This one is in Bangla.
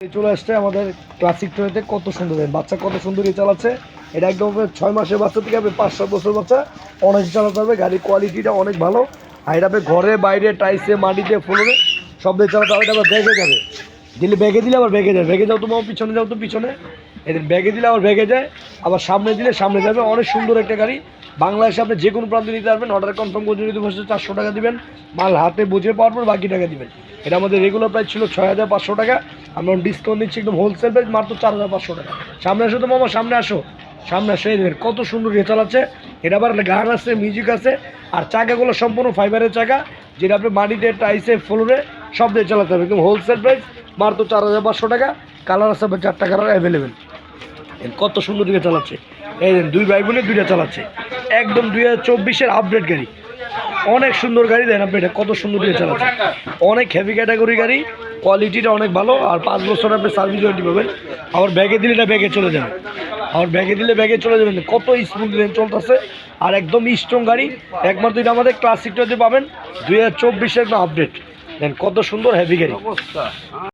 চলে আসছে আমাদের ক্লাসিক ট্রেতে। কত সুন্দর বাচ্চা, কত সুন্দর চালাচ্ছে। এটা একদম 6 মাসের বাচ্চা থেকে 5-7 বছর বাচ্চা অনেক চালাতে পারবে। গাড়ির কোয়ালিটিটা অনেক ভালো। আর এটা ঘরে বাইরে টাইসে মাটিতে ফ্লোরে সব দিয়ে চালাতে হবে। এটা আবার ব্যাগে যাবে, দিলে ব্যাগে দিলে আবার ব্যাগে যায়। ব্যাগে যাও তোমার পিছনে যাও তো পিছনে, এদের ব্যাগে দিলে আবার ব্যাগে যায়, আবার সামনে দিলে সামনে যাবে। অনেক সুন্দর একটা গাড়ি। বাংলাদেশে আপনি যে কোনো প্রান্তে নিতে পারবেন। অর্ডার কনফার্ম করে যদি বসে 400 টাকা দিবেন, মাল হাতে বুঝে পাওয়ার পর বাকি টাকা দিবেন। এটা আমাদের রেগুলার প্রাইস ছিল 6500 টাকা। আমরা ডিসকাউন্ট দিচ্ছি একদম হোলসেল প্রাইস মাত্র 4500 টাকা। সামনে আসো তো মামা, সামনে আসো, সামনে আসো। এদের কত সুন্দর চালাচ্ছে। এটা আবার গান আছে, মিউজিক আছে। আর চাকাগুলো সম্পূর্ণ ফাইবারের চাকা, যেটা আপনি মাটিতে টাইসে ফ্লোরে সব দিয়ে চালাতে হবে। একদম হোলসেল প্রাইস মাত্র 4500 টাকা। কালার আছে 4টা কালার অ্যাভেলেবেল। কত সুন্দর দিকে চালাচ্ছে। এই দুই ভাই বোনে দুইটা চালাচ্ছে। একদম 2024-এর আপডেট গাড়ি, অনেক সুন্দর গাড়ি। দেন আপনি এটা কত সুন্দর দিয়ে চালাচ্ছে। অনেক হেভি ক্যাটাগরি গাড়ি, কোয়ালিটিটা অনেক ভালো। আর 5 বছর আপনি সার্ভিস ওয়ারেন্টি পাবেন। আবার ব্যাগে দিলে এটা ব্যাগে চলে যাবে, আবার ব্যাগে দিলে ব্যাগে চলে যাবেন। কত স্মুথ চলতেছে আর একদম স্ট্রং গাড়ি। একমাত্র এটা আমাদের ক্লাসিকটাতে পাবেন 2024-এর আপডেট। দেন কত সুন্দর হেভি গাড়ি।